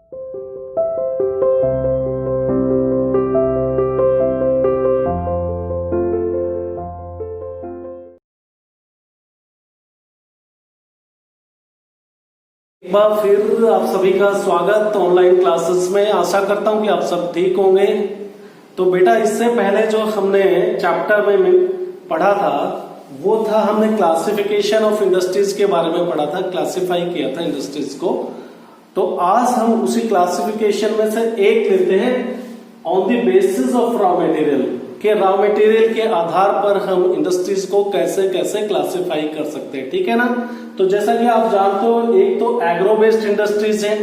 एक बार फिर आप सभी का स्वागत ऑनलाइन क्लासेस में। आशा करता हूं कि आप सब ठीक होंगे। तो बेटा, इससे पहले जो हमने चैप्टर में पढ़ा था वो था, हमने क्लासिफिकेशन ऑफ इंडस्ट्रीज के बारे में पढ़ा था, क्लासिफाई किया था इंडस्ट्रीज को। तो आज हम उसी क्लासिफिकेशन में से एक लेते हैं, on the basis of raw material, के रॉ मटेरियल के आधार पर हम इंडस्ट्रीज को कैसे कैसे क्लासिफाई कर सकते हैं, ठीक है ना। तो जैसा कि आप जानते हो, एक तो एग्रो बेस्ड इंडस्ट्रीज है,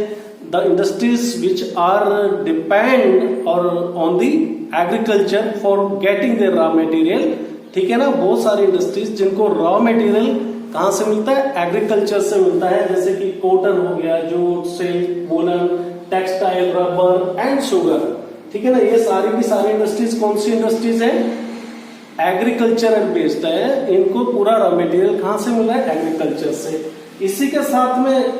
the industries which are depend और on the agriculture for getting their raw material, ठीक है ना। बहुत सारी इंडस्ट्रीज जिनको रॉ मटेरियल कहां से मिलता है, एग्रीकल्चर से मिलता है, जैसे कि कॉटन हो गया, jute, silk, woollen, textile, rubber and sugar, ठीक है ना। ये सारी की सारी इंडस्ट्रीज कौन सी इंडस्ट्रीज है, एग्रीकल्चरल बेस्ड है। इनको पूरा रॉ मटेरियल कहां से मिल रहा है, एग्रीकल्चर से। इसी के साथ में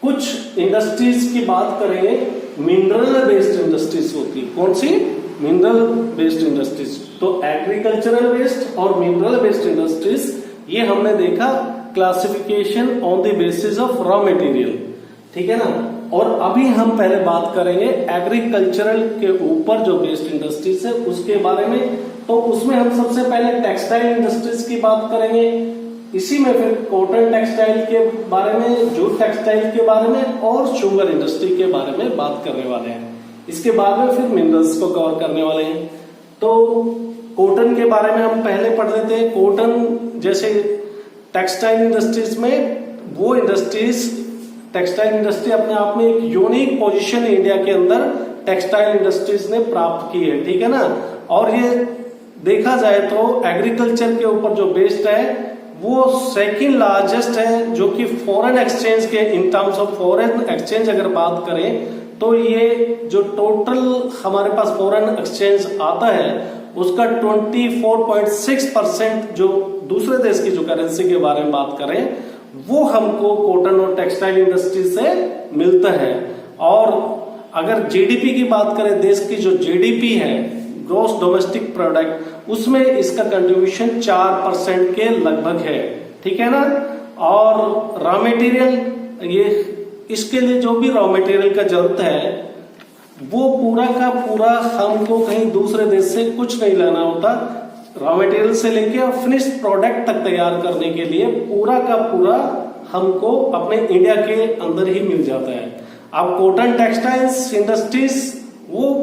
कुछ इंडस्ट्रीज की बात करेंगे, मिनरल बेस्ड इंडस्ट्रीज होती है। कौन सी, मिनरल बेस्ड इंडस्ट्रीज। तो एग्रीकल्चरल बेस्ड और मिनरल बेस्ड इंडस्ट्रीज, ये हमने देखा classification on the basis of raw material, ठीक है ना। और अभी हम पहले बात करेंगे एग्रीकल्चरल के ऊपर जो बेस्ड इंडस्ट्रीज है उसके बारे में। तो उसमें हम सबसे पहले टेक्सटाइल इंडस्ट्रीज की बात करेंगे, इसी में फिर कॉटन टेक्सटाइल के बारे में, जूट टेक्सटाइल के बारे में और शुगर इंडस्ट्री के बारे में बात करने वाले हैं। इसके बाद में फिर मिनरल्स को कवर करने वाले हैं। तो कॉटन के बारे में हम पहले पढ़ लेते हैं। कॉटन जैसे टेक्सटाइल इंडस्ट्रीज में, वो इंडस्ट्रीज, टेक्सटाइल इंडस्ट्री अपने आप में एक यूनिक पोजीशन इंडिया के अंदर टेक्सटाइल इंडस्ट्रीज ने प्राप्त की है, ठीक है ना। और ये देखा जाए तो एग्रीकल्चर के ऊपर जो बेस्ड है वो सेकंड लार्जेस्ट है, जो कि फॉरेन एक्सचेंज के, in terms of foreign exchange अगर बात करें तो ये जो टोटल हमारे पास फॉरेन एक्सचेंज आता है उसका 24.6% जो दूसरे देश की जो करेंसी के बारे में बात करें वो हमको कॉटन और टेक्सटाइल इंडस्ट्री से मिलता है। और अगर जीडीपी की बात करें, देश की जो जीडीपी है, ग्रॉस डोमेस्टिक प्रोडक्ट, उसमें इसका कंट्रीब्यूशन 4% के लगभग है, ठीक है ना। और रॉ मटेरियल, ये इसके लिए जो भी रॉ मटेरियल का जरूरत है वो पूरा का पूरा हमको कहीं दूसरे देश से कुछ नहीं लाना होता। रॉ मटेरियल से लेके फिनिश्ड प्रोडक्ट तक तैयार करने के लिए पूरा का पूरा हमको अपने इंडिया के अंदर ही मिल जाता है। अब कॉटन टेक्सटाइल्स इंडस्ट्रीज वो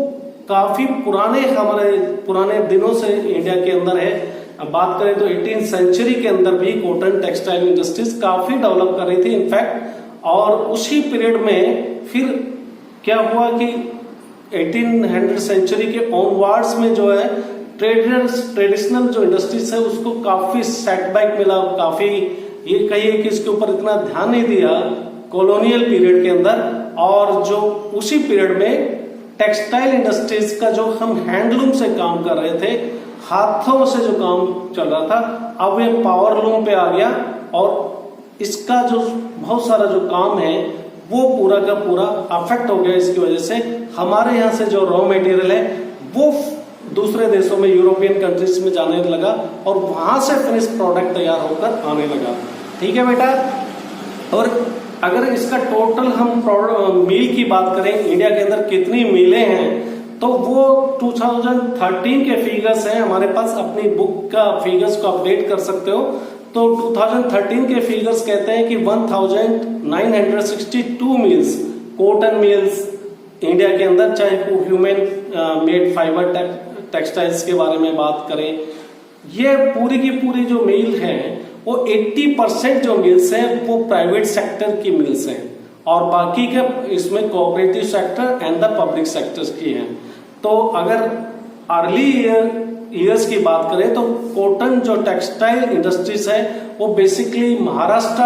काफी हमारे पुराने दिनों से इंडिया के अंदर है। अब बात करें तो 18th सेंचुरी के अंदर भी कॉटन टेक्सटाइल इंडस्ट्रीज काफी डेवलप कर रही थी इनफैक्ट। और उसी पीरियड में फिर क्या हुआ कि 1800 सेंचुरी के ऑनवर्ड्स में जो है ट्रेडिशनल जो इंडस्ट्रीज है उसको काफी सेटबैक मिला, काफी ये कहिए कि इसके ऊपर इतना ध्यान नहीं दिया कॉलोनियल पीरियड के अंदर। और जो उसी पीरियड में टेक्सटाइल इंडस्ट्रीज का जो हम हैंडलूम से काम कर रहे थे, हाथों से जो काम चल रहा था, अब ये पावर लूम पे आ गया और इसका जो बहुत सारा जो काम है वो पूरा का पूरा अफेक्ट हो गया। इसकी वजह से हमारे यहाँ से जो रॉ मटेरियल है वो दूसरे देशों में, यूरोपियन कंट्रीज में जाने लगा और वहां से फिनिश प्रोडक्ट तैयार होकर आने लगा, ठीक है बेटा। और अगर इसका टोटल हम मील की बात करें, इंडिया के अंदर कितनी मिलें हैं, तो वो 2013 के फिगर्स हैं हमारे पास। अपनी बुक का फिगर्स को अपडेट कर सकते हो। तो 2013 के फिगर्स कहते हैं कि 1962 मिल्स, कॉटन मिल्स इंडिया के अंदर, चाहे ह्यूमन मेड फाइबर टेक्सटाइल्स के बारे में बात करें, ये पूरी की पूरी जो मिल है वो 80% जो मिल्स हैं वो प्राइवेट सेक्टर की मिल्स हैं और बाकी के इसमें cooperative sector and the public sectors की हैं। तो अगर अर्ली ईयर्स की बात करें तो कॉटन जो टेक्सटाइल इंडस्ट्रीज है वो बेसिकली महाराष्ट्र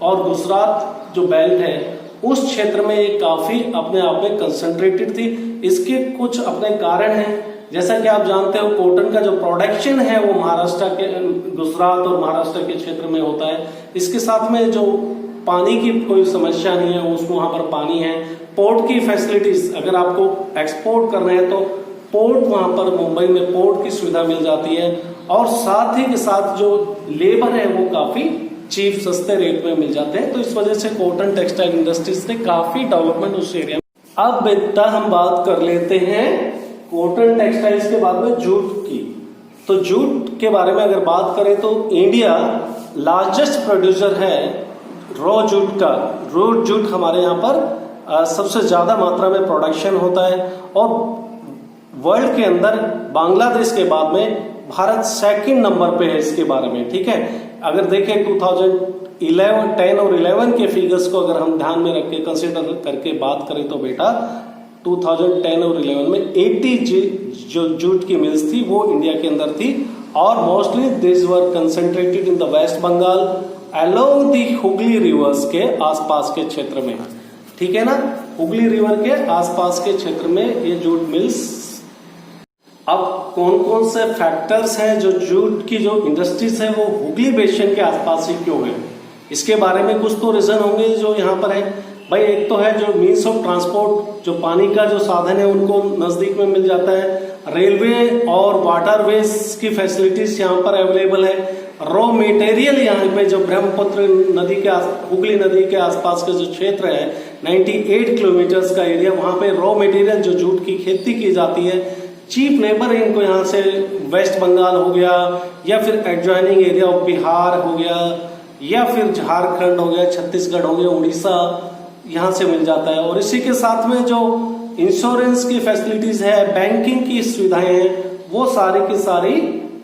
और गुजरात जो बेल्ट है उस क्षेत्र में ये काफी अपने आप में कंसंट्रेटेड थी। इसके कुछ अपने कारण हैं, जैसा कि आप जानते हो कॉटन का जो प्रोडक्शन है वो महाराष्ट्र के, गुजरात और महाराष्ट्र के क्षेत्र में होता है। इसके साथ में जो पानी की कोई समस्या नहीं है, उसको वहां पर पानी है। पोर्ट की फैसिलिटीज, अगर आपको एक्सपोर्ट करना है तो पोर्ट वहां पर मुंबई में पोर्ट की सुविधा मिल जाती है, और साथ ही के साथ जो लेबर है वो काफी चीप सस्ते रेट में मिल जाते हैं। तो इस वजह से कॉटन टेक्सटाइल इंडस्ट्रीज ने काफी डेवलपमेंट उस एरिया में। अब बेटा हम बात कर लेते हैं कॉटन टेक्सटाइल्स के बाद में जूट की। तो जूट के बारे में अगर बात करें तो इंडिया लार्जेस्ट प्रोड्यूसर है रॉ जूट का। रॉ जूट हमारे यहाँ पर सबसे ज्यादा मात्रा में प्रोडक्शन होता है, और वर्ल्ड के अंदर बांग्लादेश के बाद में भारत सेकंड नंबर पे है इसके बारे में। ठीक है, अगर देखें 2011, 10 और 11 के फिगर्स को अगर हम ध्यान में रख के कंसिडर करके बात करें तो बेटा 2010 और 11 में 80 जो जूट की मिल्स थी वो इंडिया के अंदर थी, और mostly this were concentrated in the West Bengal along the Hooghly rivers के आसपास के क्षेत्र में। ठीक है ना, हुगली रिवर के आसपास के क्षेत्र में ये जूट मिल्स। अब कौन कौन से फैक्टर्स हैं जो जूट की जो इंडस्ट्रीज है वो हुगली बेसिन के आसपास ही क्यों है, इसके बारे में कुछ तो रीजन होंगे जो यहाँ पर है भाई। एक तो है जो मीन्स ऑफ ट्रांसपोर्ट, जो पानी का जो साधन है उनको नजदीक में मिल जाता है। रेलवे और वाटरवेज की फैसिलिटीज यहाँ पर अवेलेबल है। रॉ मटेरियल यहाँ पे जो ब्रह्मपुत्र नदी के हुगली नदी के आसपास का जो क्षेत्र है 98 किलोमीटर का एरिया, वहां पे रॉ मटेरियल जो जूट की खेती की जाती है, चीप लेबर इनको यहाँ से वेस्ट बंगाल हो गया, या फिर एडजॉइनिंग एरिया ऑफ बिहार हो गया, या फिर झारखंड हो गया, छत्तीसगढ़ हो गया, उड़ीसा, यहाँ से मिल जाता है। और इसी के साथ में जो इंश्योरेंस की फैसिलिटीज है, बैंकिंग की सुविधाएं हैं, वो सारी की सारी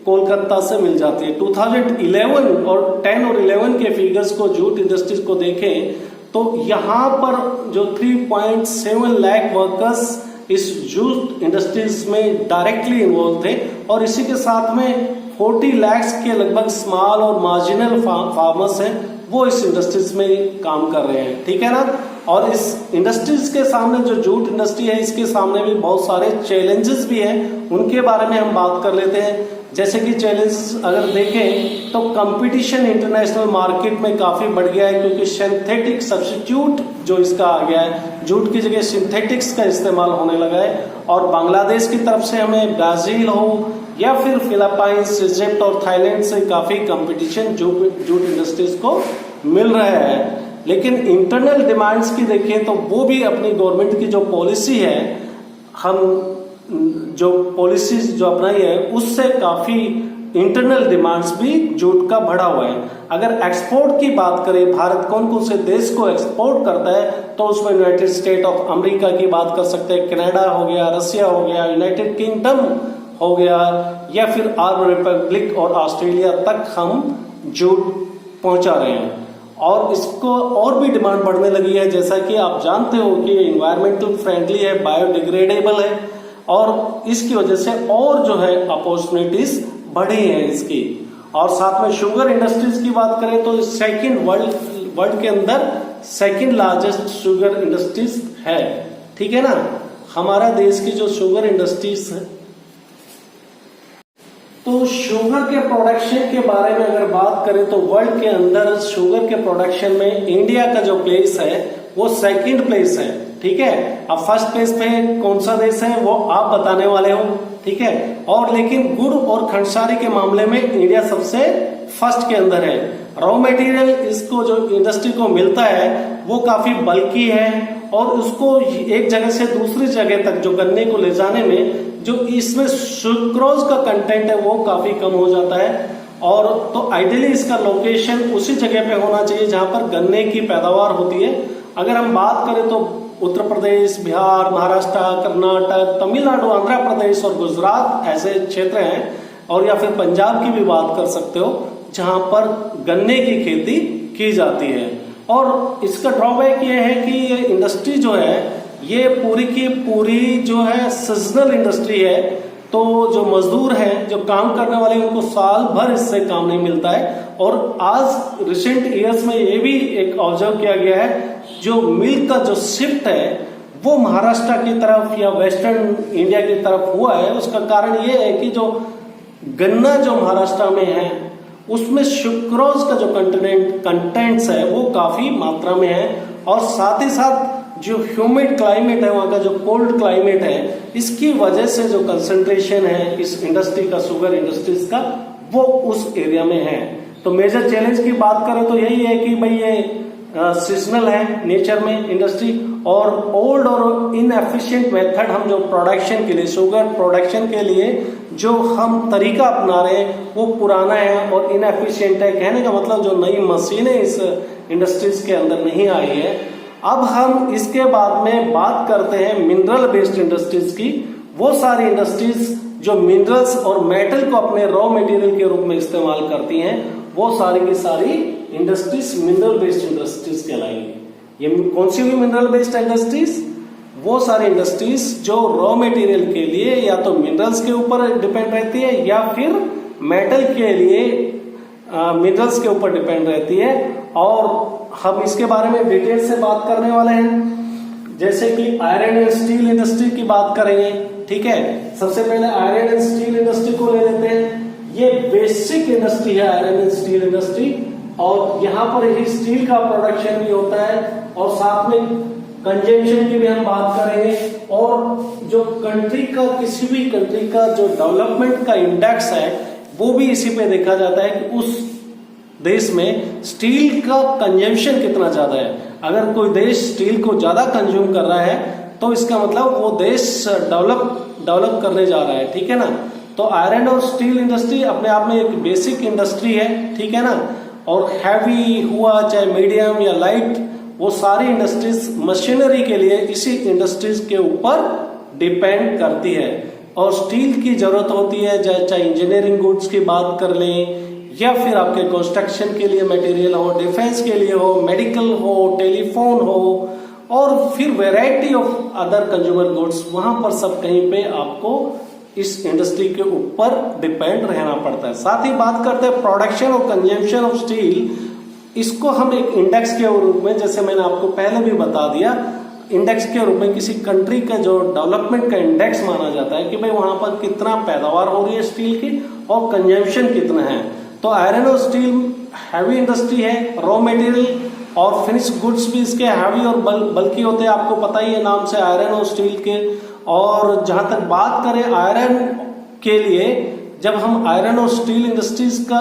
कोलकाता से मिल जाती है। 2011 और 10 और 11 के फिगर्स को जूट इंडस्ट्रीज को देखें तो यहाँ पर जो 3.7 लाख वर्कर्स इस जूट इंडस्ट्रीज में डायरेक्टली इन्वॉल्व थे, और इसी के साथ में 40 लाख के लगभग स्मॉल और मार्जिनल फार्मर्स हैं वो इस इंडस्ट्रीज में काम कर रहे हैं। ठीक है ना, और इस इंडस्ट्रीज के सामने जो जूट इंडस्ट्री है इसके सामने भी बहुत सारे चैलेंजेस भी हैं, उनके बारे में हम बात कर लेते हैं। जैसे कि चैलेंजेस अगर देखें तो कंपटीशन इंटरनेशनल मार्केट में काफी बढ़ गया है, क्योंकि सिंथेटिक सब्स्टिट्यूट जो इसका आ गया है, जूट की जगह सिंथेटिक्स का इस्तेमाल होने लगा है, और बांग्लादेश की तरफ से हमें ब्राजील हो या फिर फिलीपाइंस, इजिप्ट और थाईलैंड से काफी कंपटीशन जूट इंडस्ट्रीज को मिल रहा है। लेकिन इंटरनल डिमांड्स की देखें तो वो भी अपनी गवर्नमेंट की जो पॉलिसी है, हम जो पॉलिसीज जो अपनाई है उससे काफी इंटरनल डिमांड्स भी जूट का बढ़ा हुआ है। अगर एक्सपोर्ट की बात करें, भारत कौन कौन से देश को एक्सपोर्ट करता है तो उसमें यूनाइटेड स्टेट ऑफ अमेरिका की बात कर सकते हैं, कनाडा हो गया, रशिया हो गया, यूनाइटेड किंगडम हो गया, या फिर अरब रिपब्लिक और ऑस्ट्रेलिया तक हम जूट पहुंचा रहे हैं। और इसको और भी डिमांड बढ़ने लगी है, जैसा कि आप जानते हो कि एनवायरमेंटल फ्रेंडली है, बायोडिग्रेडेबल है, और इसकी वजह से और जो है अपॉर्चुनिटीज बढ़ी हैं इसकी। और साथ में शुगर इंडस्ट्रीज की बात करें तो सेकंड वर्ल्ड के अंदर सेकंड लार्जेस्ट शुगर इंडस्ट्रीज है। ठीक है ना, हमारा देश की जो शुगर इंडस्ट्रीज है, तो शुगर के प्रोडक्शन के बारे में अगर बात करें तो वर्ल्ड के अंदर शुगर के प्रोडक्शन में इंडिया का जो प्लेस है वो सेकंड प्लेस है। ठीक है, अब फर्स्ट प्लेस पे कौन सा देश है वो आप बताने वाले हो। ठीक है, और लेकिन गुड़ और खंडसारी के मामले में इंडिया सबसे फर्स्ट के अंदर है। रॉ मटेरियल इसको जो इंडस्ट्री को मिलता है वो काफी बल्कि है, और उसको एक जगह से दूसरी जगह तक जो गन्ने को ले जाने में जो इसमें सुक्रोज का कंटेंट है वो काफी कम हो जाता है। और तो आइडियली इसका लोकेशन उसी जगह पे होना चाहिए जहां पर गन्ने की पैदावार होती है। अगर हम बात करें तो उत्तर प्रदेश, बिहार, महाराष्ट्र, कर्नाटक, तमिलनाडु, आंध्र प्रदेश और गुजरात ऐसे क्षेत्र हैं, और या फिर पंजाब की भी बात कर सकते हो जहां पर गन्ने की खेती की जाती है। और इसका ड्रॉबैक ये है कि ये इंडस्ट्री जो है ये पूरी की पूरी जो है सीजनल इंडस्ट्री है, तो जो मजदूर हैं जो काम करने वाले उनको साल भर इससे काम नहीं मिलता है। और आज रिसेंट ईयर्स में ये भी एक ऑब्जर्व किया गया है, जो मिल्क का जो शिफ्ट है वो महाराष्ट्र की तरफ या वेस्टर्न इंडिया की तरफ हुआ है। उसका कारण ये है कि जो गन्ना जो महाराष्ट्र में है उसमें सुक्रोज का जो कंटेंट्स है वो काफी मात्रा में है, और साथ ही साथ जो ह्यूमिड क्लाइमेट है, वहां का जो कोल्ड क्लाइमेट है, इसकी वजह से जो कंसंट्रेशन है इस इंडस्ट्री का, शुगर इंडस्ट्रीज का, वो उस एरिया में है। तो मेजर चैलेंज की बात करें तो यही है कि भाई ये सीजनल है नेचर में इंडस्ट्री, और ओल्ड और इनएफिशिएंट मेथड हम जो प्रोडक्शन के लिए, शुगर प्रोडक्शन के लिए जो हम तरीका अपना रहे हैं वो पुराना है और इनएफिशिएंट है। कहने का मतलब जो नई मशीनें इस इंडस्ट्रीज के अंदर नहीं आई है। अब हम इसके बाद में बात करते हैं मिनरल बेस्ड इंडस्ट्रीज की। वो सारी इंडस्ट्रीज जो मिनरल्स और मेटल को अपने रॉ मटेरियल के रूप में इस्तेमाल करती हैं, वो सारी की सारी इंडस्ट्रीज मिनरल बेस्ड इंडस्ट्रीज कहलाएंगी। ये कौन सी हुई मिनरल बेस्ड इंडस्ट्रीज? वो सारी इंडस्ट्रीज जो रॉ मटेरियल के लिए या तो मिनरल्स के ऊपर डिपेंड रहती है या फिर मेटल के लिए मिनरल्स के ऊपर डिपेंड रहती है। और हम इसके बारे में डिटेल से बात करने वाले हैं। जैसे कि आयरन एंड स्टील इंडस्ट्री की बात करेंगे, ठीक है। सबसे पहले आयरन एंड स्टील इंडस्ट्री को ले लेते हैं। ये बेसिक इंडस्ट्री है आयरन एंड स्टील इंडस्ट्री, और यहाँ पर ही स्टील का प्रोडक्शन भी होता है, और साथ में कंजम्पशन की भी हम बात करेंगे। और जो कंट्री का, किसी भी कंट्री का जो डेवलपमेंट का इंडेक्स है वो भी इसी पे देखा जाता है कि उस देश में स्टील का कंजम्पशन कितना ज्यादा है। अगर कोई देश स्टील को ज्यादा कंज्यूम कर रहा है तो इसका मतलब वो देश डेवलप करने जा रहा है, ठीक है ना। तो आयरन और स्टील इंडस्ट्री अपने आप में एक बेसिक इंडस्ट्री है, ठीक है ना। और हैवी हुआ चाहे मीडियम या लाइट, वो सारी इंडस्ट्रीज मशीनरी के लिए इसी इंडस्ट्रीज के ऊपर डिपेंड करती है। और स्टील की जरूरत होती है, चाहे इंजीनियरिंग गुड्स की बात कर लें या फिर आपके कंस्ट्रक्शन के लिए मटेरियल हो, डिफेंस के लिए हो, मेडिकल हो, टेलीफोन हो, और फिर variety of other consumer goods, वहां पर सब कहीं पे आपको इस इंडस्ट्री के ऊपर डिपेंड रहना पड़ता है। साथ ही बात करते हैं प्रोडक्शन और कंजम्पशन ऑफ स्टील। इसको हम एक इंडेक्स के रूप में, जैसे मैंने आपको पहले भी बता दिया, इंडेक्स के रूप में किसी कंट्री का जो डेवलपमेंट का इंडेक्स माना जाता है कि भाई वहां पर कितना पैदावार हो रही है स्टील की और कंजम्पशन कितना है। तो आयरन और स्टील हैवी इंडस्ट्री है, रॉ मटेरियल और फिनिश गुड्स भी इसके हैवी और बल्कि होते हैं, आपको पता ही है नाम से आयरन और स्टील के। और जहां तक बात करें आयरन के लिए, जब हम आयरन और स्टील इंडस्ट्रीज का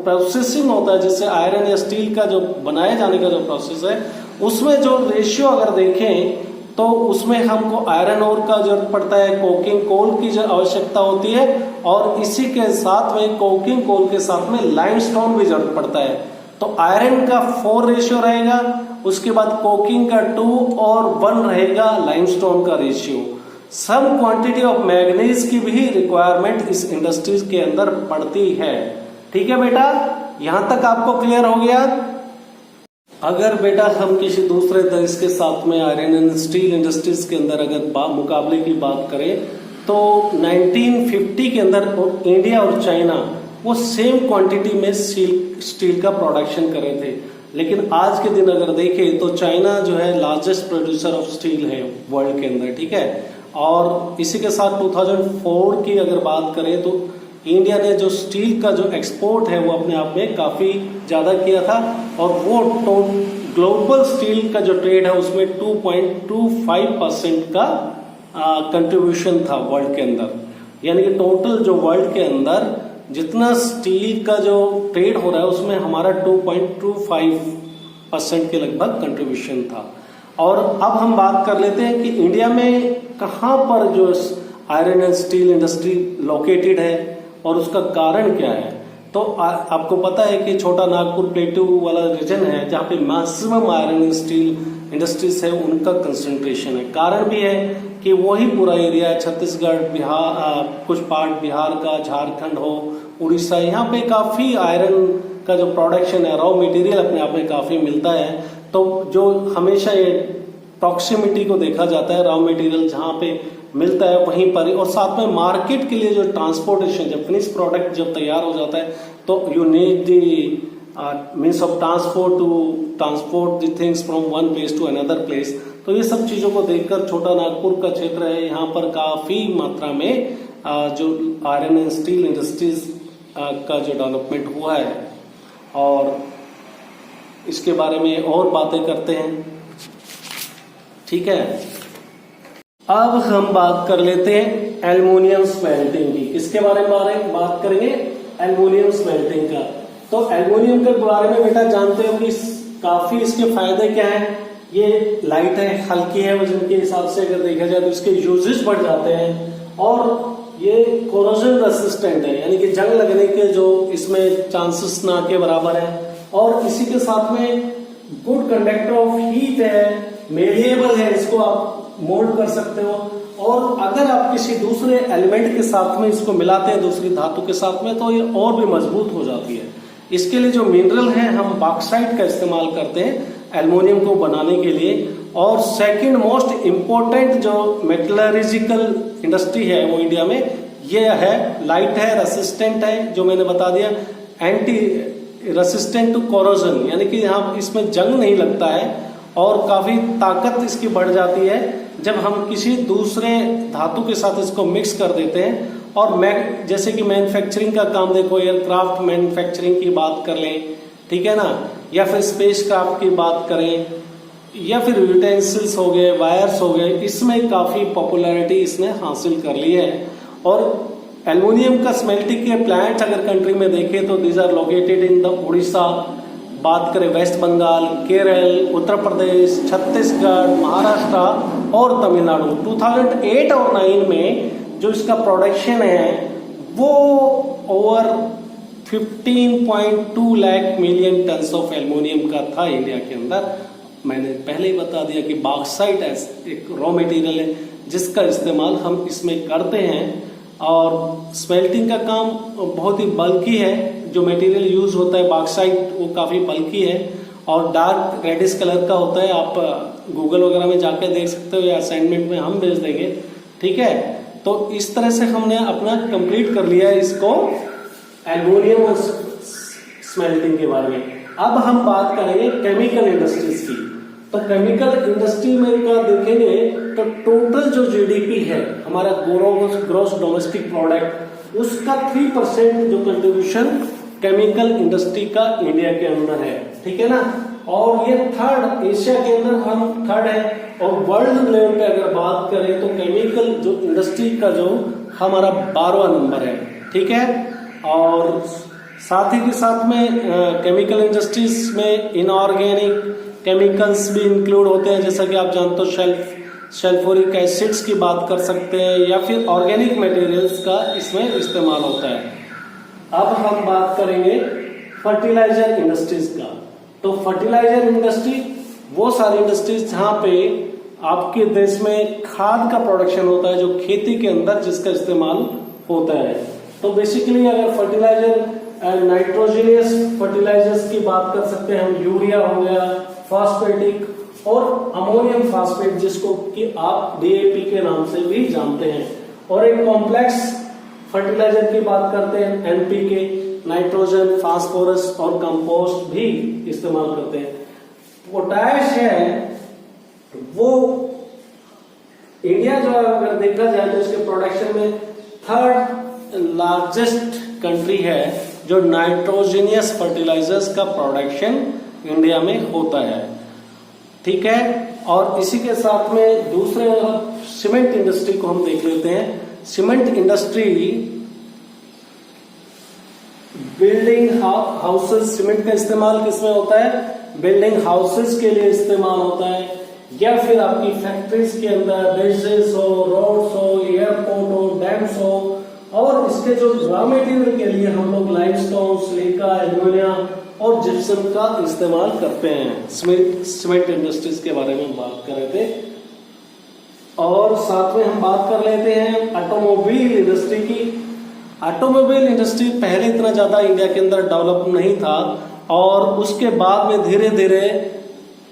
प्रोसेसिंग होता है, जैसे आयरन या स्टील का जो बनाए जाने का जो प्रोसेस है, उसमें जो रेशियो अगर देखें तो उसमें हमको आयरन ओर का जरूरत पड़ता है, कोकिंग कोल की जो आवश्यकता होती है, और इसी के साथ में कोकिंग कोल के साथ में लाइमस्टोन भी जरूरत पड़ता है। तो आयरन का 4 रेशियो रहेगा, उसके बाद कोकिंग का 2 और 1 रहेगा लाइमस्टोन का ratio. Some quantity of manganese की भी रिक्वायरमेंट इस इंडस्ट्रीज के अंदर पड़ती है। ठीक है बेटा, यहां तक आपको क्लियर हो गया। अगर बेटा हम किसी दूसरे देश के साथ में आयरन एंड स्टील इंडस्ट्रीज के अंदर अगर मुकाबले की बात करें तो 1950 के अंदर इंडिया और चाइना वो सेम क्वांटिटी में स्टील का प्रोडक्शन कर रहे थे, लेकिन आज के दिन अगर देखें तो चाइना जो है लार्जेस्ट प्रोड्यूसर ऑफ स्टील है वर्ल्ड के अंदर, ठीक है। और इसी के साथ 2004 की अगर बात करें तो इंडिया ने जो स्टील का जो एक्सपोर्ट है वो अपने आप में काफी ज्यादा किया था, और वो ग्लोबल स्टील का जो ट्रेड है उसमें 2.25% का कंट्रीब्यूशन था वर्ल्ड के अंदर। यानी कि टोटल जो वर्ल्ड के अंदर जितना स्टील का जो ट्रेड हो रहा है उसमें हमारा 2.25% के लगभग कंट्रीब्यूशन था। और अब हम बात कर लेते हैं कि इंडिया में कहां पर जो iron and steel industry located है और उसका कारण क्या है। तो आपको पता है कि छोटा नागपुर प्लेटू वाला रीजन है जहां पे maximum iron and steel industries है, उनका कंसंट्रेशन है। कारण भी है कि वही पूरा एरिया है, छत्तीसगढ़, बिहार, कुछ पार्ट बिहार का, झारखंड हो, उड़ीसा, यहाँ पे काफी आयरन का जो प्रोडक्शन है, रॉ मटेरियल अपने आप में काफी मिलता है। तो जो हमेशा ये प्रॉक्सिमिटी को देखा जाता है, रॉ मटेरियल जहाँ पे मिलता है वहीं पर, और साथ में मार्केट के लिए जो ट्रांसपोर्टेशन, जब फिनिश प्रोडक्ट जब तैयार हो जाता है तो you need the means of transport the things from one place to another place. तो ये सब चीजों को देखकर छोटा नागपुर का क्षेत्र है, यहाँ पर काफी मात्रा में जो आयरन एंड स्टील इंडस्ट्रीज का जो डेवलपमेंट हुआ है और इसके बारे में और बातें करते हैं। ठीक है, अब हम बात कर लेते हैं एल्युमिनियम स्मेल्टिंग की। किसके बारे में बात करेंगे? एल्युमिनियम स्मेल्टिंग का। तो एल्युमिनियम के बारे में बेटा जानते हो कि काफी इसके फायदे क्या हैं। ये लाइट है, हल्की है, वजन के हिसाब से अगर देखा जाए तो इसके यूजेस बढ़ जाते हैं और ये कोरोजन रेसिस्टेंट है, यानी कि जंग लगने के जो इसमें चांसेस ना के बराबर है। और इसी के साथ में गुड कंडक्टर ऑफ हीट है, मेलिएबल है, इसको आप मोल्ड कर सकते हो। और अगर आप किसी दूसरे एलिमेंट के साथ में इसको मिलाते हैं, दूसरी धातु के साथ में, तो ये और भी मजबूत हो जाती है। इसके लिए जो मिनरल है, हम बॉक्साइट का इस्तेमाल करते हैं एल्युमिनियम को बनाने के लिए। और सेकंड मोस्ट इंपॉर्टेंट जो मेटलर्जिकल इंडस्ट्री है वो इंडिया में ये है, लाइट है, रेसिस्टेंट है, जो मैंने बता दिया, एंटी रेसिस्टेंट टू कोरोजन, यानी कि यहाँ इसमें जंग नहीं लगता है और काफी ताकत इसकी बढ़ जाती है जब हम किसी दूसरे धातु के साथ इसको मिक्स कर देते हैं। और जैसे कि मैन्युफैक्चरिंग का काम देखो, एयरक्राफ्ट मैन्युफैक्चरिंग की बात कर लें, ठीक है ना, या फिर स्पेस क्राफ्ट की बात करें, या फिर यूटेंसिल्स हो गए, वायर्स हो गए, इसमें काफी पॉपुलैरिटी इसने हासिल कर ली है। और एल्युमिनियम का स्मेल्टिंग के प्लांट अगर कंट्री में देखें तो these are located in the Orissa, बात करें वेस्ट बंगाल, केरल, उत्तर प्रदेश, छत्तीसगढ़, महाराष्ट्र और तमिलनाडु। 2008 और 9 में जो इसका प्रोडक्शन है वो over 15.2 lakh million tons of aluminium का था इंडिया के अंदर। मैंने पहले ही बता दिया कि बॉक्साइट एक रॉ मटेरियल है जिसका इस्तेमाल हम इसमें करते हैं। और स्मेल्टिंग का काम बहुत ही बल्की है, जो मटेरियल यूज होता है बॉक्साइट वो काफी बल्की है और डार्क रेडिश कलर का होता है। आप गूगल वगैरह में जाकर देख सकते हो या असाइनमेंट में हम भेज देंगे। ठीक है, तो इस तरह से हमने अपना कंप्लीट कर लिया है इसको एल्युमिनियम और स्मेल्टिंग के बारे में। अब हम बात करेंगे केमिकल इंडस्ट्रीज की। तो केमिकल इंडस्ट्री में का देखेंगे तो टोटल जो जीडीपी है हमारा ग्रोस डोमेस्टिक प्रोडक्ट, उसका 3% जो कंट्रीब्यूशन केमिकल इंडस्ट्री का इंडिया के अंदर है। ठीक है ना, और ये थर्ड, एशिया के अंदर हम थर्ड है। और वर्ल्ड लेवल पे अगर बात करें तो केमिकल जो इंडस्ट्री का जो हमारा 12वां नंबर है। ठीक है, और साथ ही के साथ में केमिकल इंडस्ट्रीज में इनऑर्गेनिक केमिकल्स भी इंक्लूड होते हैं, जैसा कि आप जानते हो सल्फ्यूरिक एसिड्स की बात कर सकते हैं, या फिर ऑर्गेनिक मटेरियल्स का इसमें इस्तेमाल होता है। अब हम बात करेंगे फर्टिलाइजर इंडस्ट्रीज का। तो फर्टिलाइजर इंडस्ट्री वो सारी इंडस्ट्रीज जहां पे आपके देश में खाद का प्रोडक्शन होता है, जो खेती के अंदर जिसका इस्तेमाल होता है। तो बेसिकली अगर फर्टिलाइजर नाइट्रोजनियस फर्टिलाइजर्स की बात कर सकते हैं हम, यूरिया हो गया, फॉस्फेटिक और अमोनियम फॉस्फेट, जिसको कि आप डीएपी के नाम से भी जानते हैं। और एक कॉम्प्लेक्स फर्टिलाइजर की बात करते हैं, एनपीके, नाइट्रोजन, फास्फोरस और कंपोस्ट भी इस्तेमाल करते हैं। पोटैश है वो इंडिया जो अगर देखा जाए तो इसके प्रोडक्शन में थर्ड लार्जेस्ट कंट्री है जो नाइट्रोजनियस फर्टिलाइजर्स का प्रोडक्शन इंडिया में होता है। ठीक है, और इसी के साथ में दूसरे सीमेंट इंडस्ट्री को हम देख लेते हैं। Cement industry building houses, cement का इस्तेमाल किसमें होता है? बिल्डिंग हाउसेस के लिए इस्तेमाल होता है, या फिर आपकी फैक्ट्रीज के अंदर ब्रिजेस हो, रोड्स हो, एयरपोर्ट हो, डैम्स हो। और इसके जो रॉ मटेरियल के लिए हम लोग लाइमस्टोन, सिलिका, एल्यूमिनिया और जिप्सम का इस्तेमाल करते हैं। सीमेंट इंडस्ट्रीज के बारे में बात कर रहे थे। और साथ में हम बात कर लेते हैं ऑटोमोबाइल इंडस्ट्री की। ऑटोमोबाइल इंडस्ट्री पहले इतना ज्यादा इंडिया के अंदर डेवलप नहीं था, और उसके बाद में धीरे धीरे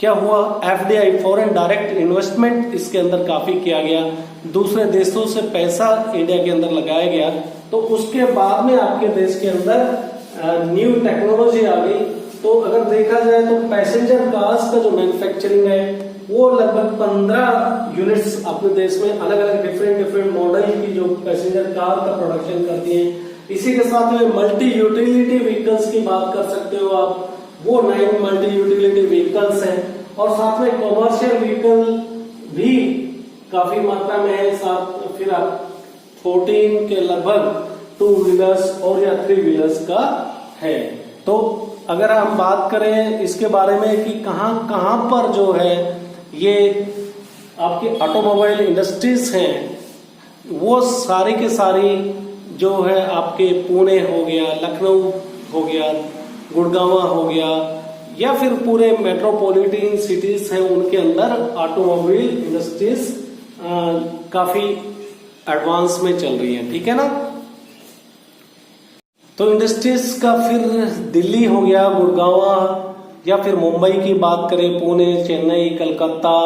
क्या हुआ, एफडीआई फॉरेन डायरेक्ट इन्वेस्टमेंट इसके अंदर काफी किया गया, दूसरे देशों से पैसा इंडिया के अंदर लगाया गया। तो उसके बाद में आपके देश के अंदर न्यू टेक्नोलॉजी आ गई। तो अगर देखा जाए तो पैसेंजर कार्स का जो मैन्युफैक्चरिंग है वो लगभग 15 यूनिट्स अपने देश में अलग अलग डिफरेंट मॉडल की जो पैसेंजर कार का प्रोडक्शन करती हैं, इसी के साथ में मल्टी यूटिलिटी व्हीकल्स की बात कर सकते हो आप, वो 9 मल्टी यूटिलिटी व्हीकल्स हैं। और साथ में कॉमर्शियल व्हीकल भी काफी मात्रा में है। साथ फिर आप 14 के लगभग 2 व्हीलर्स और या 3 व्हीलर्स का है। तो अगर हम बात करें इसके बारे में कि कहां कहां पर जो है ये आपकी ऑटोमोबाइल इंडस्ट्रीज हैं, वो सारी के सारी जो है आपके पुणे हो गया, लखनऊ हो गया, गुड़गांव हो गया, या फिर पूरे मेट्रोपॉलिटन सिटीज हैं, उनके अंदर ऑटोमोबाइल इंडस्ट्रीज काफी एडवांस में चल रही है। ठीक है ना। तो इंडस्ट्रीज का फिर दिल्ली हो गया, गुड़गांव, या फिर मुंबई की बात करें, पुणे, चेन्नई, कलकत्ता,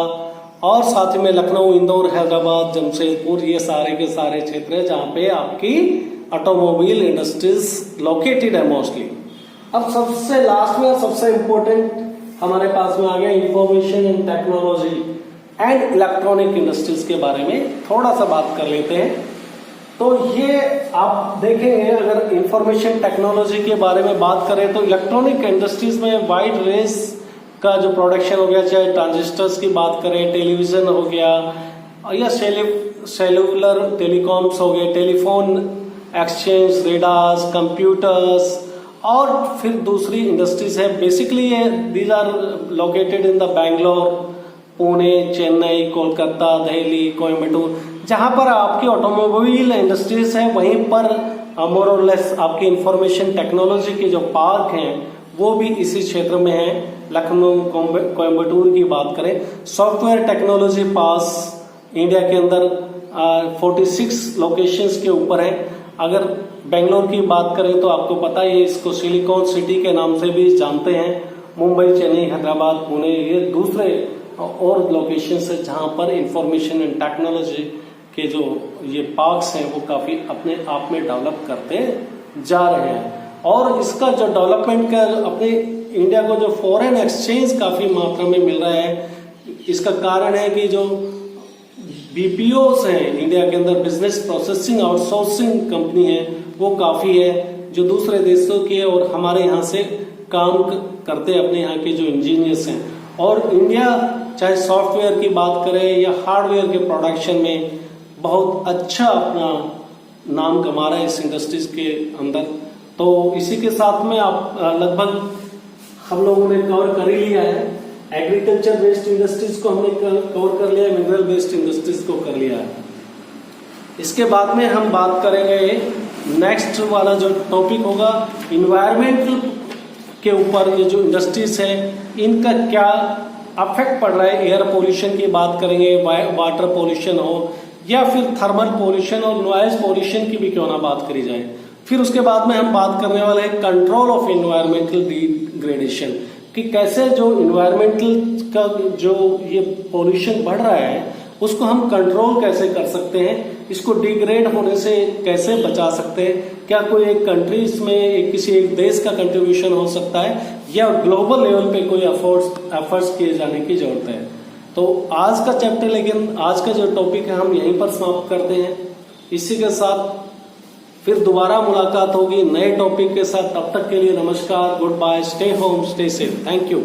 और साथ में लखनऊ, इंदौर, हैदराबाद, जमशेदपुर, ये सारे के सारे क्षेत्र है जहां पे आपकी ऑटोमोबाइल इंडस्ट्रीज लोकेटेड है मोस्टली। अब सबसे लास्ट में सबसे इंपॉर्टेंट हमारे पास में आ गया information and technology and electronic industries के बारे में थोड़ा सा बात कर लेते हैं। तो ये आप देखेंगे, अगर इंफॉर्मेशन टेक्नोलॉजी के बारे में बात करें तो इलेक्ट्रॉनिक इंडस्ट्रीज में वाइड रेंज का जो प्रोडक्शन हो गया, चाहे ट्रांजिस्टर्स की बात करें, टेलीविजन हो गया, या सेलुलर टेलीकॉम्स हो गए, टेलीफोन एक्सचेंज, रेडार्स, कंप्यूटर्स, और फिर दूसरी इंडस्ट्रीज है। Basically these are located in the Bangalore, Pune, Chennai, Kolkata, Delhi, Coimbatore, जहां पर आपकी ऑटोमोबाइल इंडस्ट्रीज है, वहीं पर मोर और लेस आपकी इंफॉर्मेशन टेक्नोलॉजी के जो पार्क हैं वो भी इसी क्षेत्र में है। लखनऊ, कोयम्बटूर की बात करें, सॉफ्टवेयर टेक्नोलॉजी पास इंडिया के अंदर 46 लोकेशंस के ऊपर है। अगर बेंगलोर की बात करें तो आपको पता है इसको सिलिकॉन सिटी के नाम से भी जानते हैं। मुंबई, चेन्नई, हैदराबाद, पुणे, ये दूसरे और लोकेशंस है जहां पर इंफॉर्मेशन एंड टेक्नोलॉजी के जो ये पार्क्स हैं वो काफी अपने आप में डेवलप करते जा रहे हैं। और इसका जो डेवलपमेंट का अपने इंडिया को जो फॉरेन एक्सचेंज काफी मात्रा में मिल रहा है, इसका कारण है कि जो बीपीओस हैं इंडिया के अंदर, बिजनेस प्रोसेसिंग आउटसोर्सिंग कंपनी है, वो काफी है जो दूसरे देशों की है और हमारे यहाँ से काम करते हैं, अपने यहाँ के जो इंजीनियर्स हैं। और इंडिया चाहे सॉफ्टवेयर की बात करें या हार्डवेयर के प्रोडक्शन में बहुत अच्छा अपना नाम कमा रहा है इस इंडस्ट्रीज के अंदर। तो इसी के साथ में आप लगभग हम लोगों ने कवर कर ही लिया है। एग्रीकल्चर बेस्ड इंडस्ट्रीज को हमने कवर कर लिया है, मिनरल बेस्ड इंडस्ट्रीज को कर लिया है। इसके बाद में हम बात करेंगे, नेक्स्ट वाला जो टॉपिक होगा इन्वायरमेंटल के ऊपर। ये जो इंडस्ट्रीज है इनका क्या अफेक्ट पड़ रहा है, एयर पोल्यूशन की बात करेंगे, वाटर पोल्यूशन हो या फिर थर्मल पोल्यूशन और नॉइज पोल्यूशन की भी क्यों ना बात करी जाए। फिर उसके बाद में हम बात करने वाले हैं कंट्रोल ऑफ इन्वायरमेंटल डिग्रेडेशन, कि कैसे जो इन्वायरमेंटल का जो ये पोल्यूशन बढ़ रहा है उसको हम कंट्रोल कैसे कर सकते हैं, इसको डिग्रेड होने से कैसे बचा सकते हैं। क्या कोई एक कंट्रीज में किसी एक देश का कंट्रीब्यूशन हो सकता है या ग्लोबल लेवल पे कोई एफर्ट्स किए जाने की जरूरत है। तो आज का चैप्टर, लेकिन आज का जो टॉपिक है हम यहीं पर समाप्त करते हैं। इसी के साथ फिर दोबारा मुलाकात होगी नए टॉपिक के साथ। तब तक के लिए नमस्कार, good bye, stay home, stay safe, thank you.